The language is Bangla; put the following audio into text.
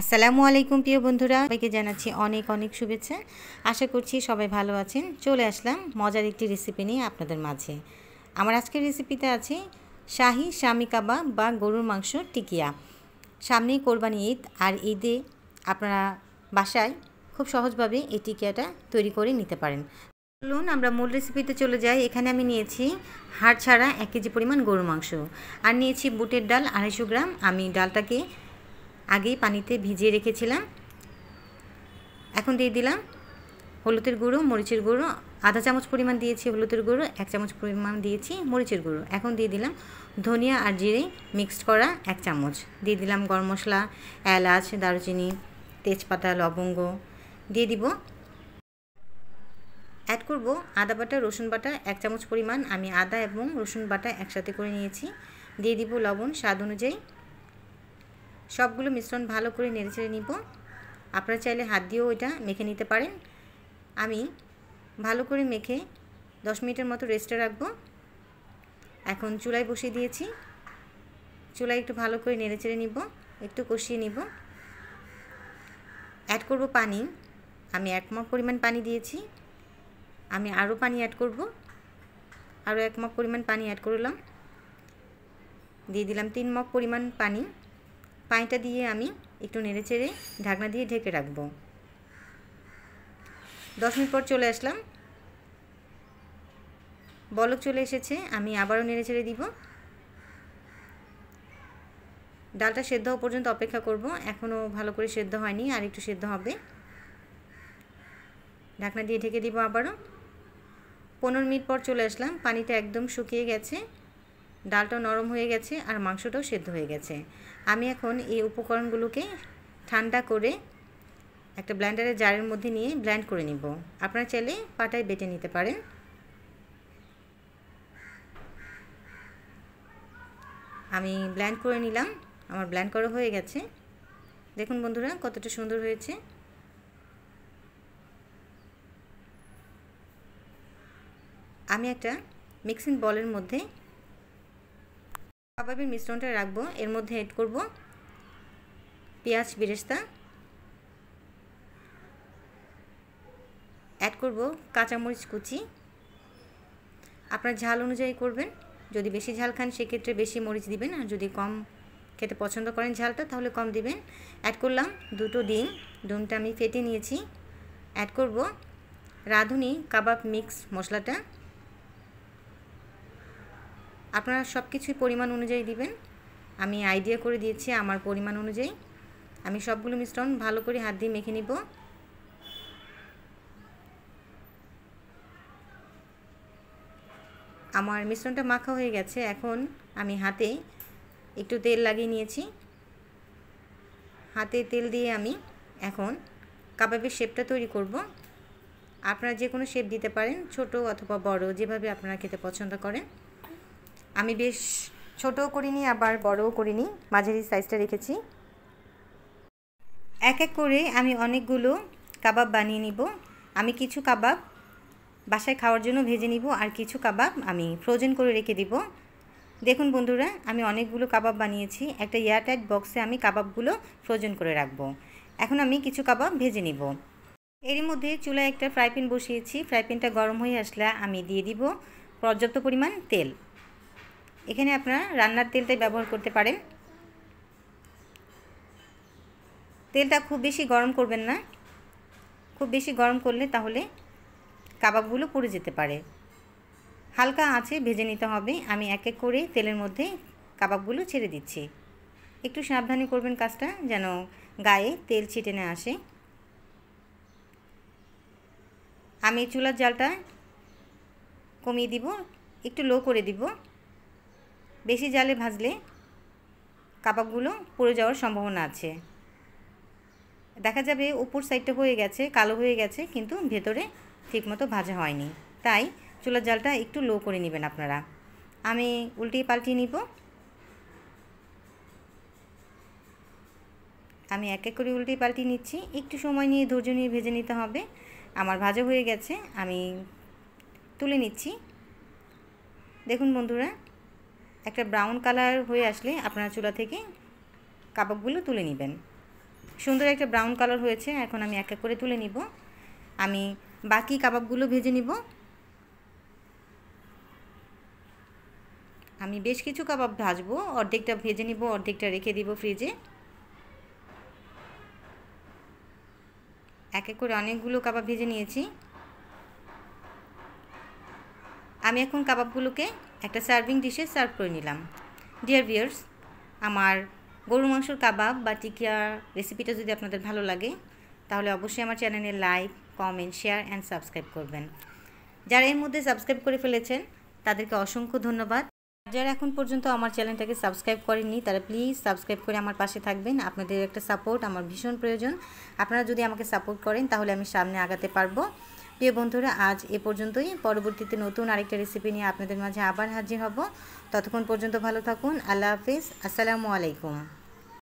আসসালামু আলাইকুম প্রিয় বন্ধুরা, সবাইকে জানাচ্ছি অনেক অনেক শুভেচ্ছা। আশা করছি সবাই ভালো আছেন। চলে আসলাম মজার একটি রেসিপি নিয়ে আপনাদের মাঝে। আমার আজকের রেসিপিতে আছে শাহি শামি কাবাব বা গরুর মাংস টিকিয়া। সামনেই কোরবানি ঈদ, আর ঈদে আপনারা বাসায় খুব সহজভাবে এই টিকিয়াটা তৈরি করে নিতে পারেন। চলুন আমরা মূল রেসিপিতে চলে যাই। এখানে আমি নিয়েছি হাড় ছাড়া 1 কেজি পরিমাণ গরুর মাংস, আর নিয়েছি বুটের ডাল 250 গ্রাম। আমি ডালটাকে আগেই পানিতে ভিজিয়ে রেখেছিলাম। এখন দিয়ে দিলাম হলুদের গুঁড়ো, মরিচের গুঁড়ো, আধা চামচ পরিমাণ দিয়েছি হলুদের গুঁড়ো, 1 চামচ পরিমাণ দিয়েছি মরিচের গুঁড়ো। এখন দিয়ে দিলাম ধনিয়া আর জিরে মিক্সড করা 1 চামচ। দিয়ে দিলাম গরম মশলা, এলাচ, দারুচিনি, তেজপাতা, লবঙ্গ দিয়ে দিব। অ্যাড করব আদা বাটা, রসুন বাটা 1 চামচ পরিমাণ। আমি আদা এবং রসুন বাটা একসাথে করে নিয়েছি। দিয়ে দিব লবণ স্বাদ অনুযায়ী। সবগুলো মিশ্রণ ভালো করে নেড়েচেড়ে নিব। আপনারা চাইলে হাত দিয়েও এটা মেখে নিতে পারেন। আমি ভালো করে মেখে 10 মিনিটের মতো রেস্টে রাখবো। এখন চুলায় বসিয়ে দিয়েছি। চুলায় একটু ভালো করে নেড়েচেড়ে নিব, একটু কষিয়ে নিব। অ্যাড করব পানি। আমি 1 মগ পরিমাণ পানি দিয়েছি। আমি আরও পানি অ্যাড করব। আরও 1 মগ পরিমাণ পানি অ্যাড করলাম। দিয়ে দিলাম 3 মগ পরিমাণ পানি। পানিটা দিয়ে আমি একটু নেড়েচেড়ে ঢাকনা দিয়ে ঢেকে রাখবো। 10 মিনিট পর চলে আসলাম। বলক চলে এসেছে। আমি আবারও নেড়েচেড়ে দিব। ডালটা সেদ্ধ হওয়া পর্যন্ত অপেক্ষা করব। এখনও ভালো করে সেদ্ধ হয়নি, আর একটু সেদ্ধ হবে। ঢাকনা দিয়ে ঢেকে দিব আবারও। 15 মিনিট পর চলে আসলাম। পানিটা একদম শুকিয়ে গেছে, ডালটাও নরম হয়ে গেছে, আর মাংসটাও সেদ্ধ হয়ে গেছে। আমি এখন এই উপকরণগুলোকে ঠান্ডা করে একটা ব্লেন্ডারের জারের মধ্যে নিয়ে ব্লেন্ড করে নিব। আপনারা চাইলে পাটায় বেটে নিতে পারেন। আমি ব্লেন্ড করে নিলাম। আমার ব্লেন্ড করা হয়ে গেছে। দেখুন বন্ধুরা কতটা সুন্দর হয়েছে। আমি একটা মিক্সিং বলের মধ্যে কাবাবের মিশ্রণটা রাখবো। এর মধ্যে এড করব পেঁয়াজ বেরেস্তা, অ্যাড করব কাঁচামরিচ কুচি। আপনার ঝাল অনুযায়ী করবেন। যদি বেশি ঝাল খান সেক্ষেত্রে বেশি মরিচ দিবেন, আর যদি কম খেতে পছন্দ করেন ঝালটা তাহলে কম দিবেন। অ্যাড করলাম 2টো ডিম। ডিমটা আমি ফেটে নিয়েছি। অ্যাড করব রাঁধুনি কাবাব মিক্স মশলাটা। আপনারা সব কিছুই পরিমাণ অনুযায়ী দিবেন। আমি আইডিয়া করে দিয়েছি আমার পরিমাণ অনুযায়ী। আমি সবগুলো মিশ্রণ ভালো করে হাত দিয়ে মেখে নিব। আমার মিশ্রণটা মাখা হয়ে গেছে। এখন আমি হাতে একটু তেল লাগিয়ে নিয়েছি। হাতে তেল দিয়ে আমি এখন কাবাবের শেপটা তৈরি করব। আপনারা যে কোনো শেপ দিতে পারেন, ছোট অথবা বড়, যেভাবে আপনারা খেতে পছন্দ করেন। আমি বেশ ছোটও করিনি আবার বড়ও করিনি, মাঝারি সাইজটা রেখেছি। এক এক করে আমি অনেকগুলো কাবাব বানিয়ে নিব। আমি কিছু কাবাব বাসায় খাওয়ার জন্য ভেজে নিব, আর কিছু কাবাব আমি ফ্রোজেন করে রেখে দিব। দেখুন বন্ধুরা আমি অনেকগুলো কাবাব বানিয়েছি। একটা এয়ারটাইট বক্সে আমি কাবাবগুলো ফ্রোজেন করে রাখব। এখন আমি কিছু কাবাব ভেজে নিব। এরই মধ্যে চুলায় একটা ফ্রাই প্যান বসিয়েছি। ফ্রাই প্যানটা গরম হয়ে আসলে আমি দিয়ে দিব পর্যাপ্ত পরিমাণ তেল। এখানে আপনারা রান্নার তেলটাই ব্যবহার করতে পারেন। তেলটা খুব বেশি গরম করবেন না। খুব বেশি গরম করলে তাহলে কাবাবগুলো পুড়ে যেতে পারে। হালকা আঁচে ভেজে নিতে হবে। আমি এক এক করে তেলের মধ্যে কাবাবগুলো ছেড়ে দিচ্ছি। একটু সাবধানে করবেন কাজটা, যেন গায়ে তেল ছিটে না আসে। আমি চুলার জালটা কমিয়ে দিব, একটু লো করে দিব। বেশি জালে ভাজলে কাবাবগুলো পুড়ে যাওয়ার সম্ভাবনা আছে। দেখা যাবে উপর সাইডটা হয়ে গেছে, কালো হয়ে গেছে, কিন্তু ভেতরে ঠিকমতো ভাজা হয়নি। তাই চুলার জালটা একটু লো করে নেবেন আপনারা। আমি উল্টিয়ে পাল্টিয়ে নিব। আমি এক এক করে উল্টিয়ে পাল্টিয়ে নিচ্ছি। একটু সময় নিয়ে ধৈর্য নিয়ে ভেজে নিতে হবে। আমার ভাজা হয়ে গেছে, আমি তুলে নিচ্ছি। দেখুন বন্ধুরা একটা ব্রাউন কালার হয়ে আসলে আপনারা চুলা থেকে কাবাবগুলো তুলে নেবেন। সুন্দর একটা ব্রাউন কালার হয়েছে। এখন আমি এক এক করে তুলে নিব। আমি বাকি কাবাবগুলো ভেজে নিব। আমি বেশ কিছু কাবাব ভাজবো, অর্ধেকটা ভেজে নিব, অর্ধেকটা রেখে দিব ফ্রিজে। এক এক করে অনেকগুলো কাবাব ভেজে নিয়েছি। আমি এখন কাবাবগুলোকে একটা সার্ভিং ডিশে সার্ভ করে নিলাম। ডিয়ার ভিউয়ার্স, আমার গরুর মাংসর কাবাব বা টিকিয়া রেসিপিটা যদি আপনাদের ভালো লাগে তাহলে অবশ্যই আমার চ্যানেলে like, comment, share and subscribe করবেন। যারা এর মধ্যে সাবস্ক্রাইব করে ফেলেছেন তাদেরকে অসংখ্য ধন্যবাদ। যারা এখন পর্যন্ত আমার চ্যানেলটাকে সাবস্ক্রাইব করেননি তারা প্লিজ সাবস্ক্রাইব করে আমার পাশে থাকবেন। আপনাদের একটা সাপোর্ট আমার ভীষণ প্রয়োজন। আপনারা যদি আমাকে সাপোর্ট করেন তাহলে আমি সামনে আগাতে পারবো। প্রিয় বন্ধুরা, আজ এ পর্যন্তই। পরবর্তীতে নতুন আরেকটা রেসিপি নিয়ে আপনাদের মাঝে আবার হাজির হব। ততক্ষণ পর্যন্ত ভালো থাকুন। আল্লাহ হাফিজ। আসসালামু আলাইকুম।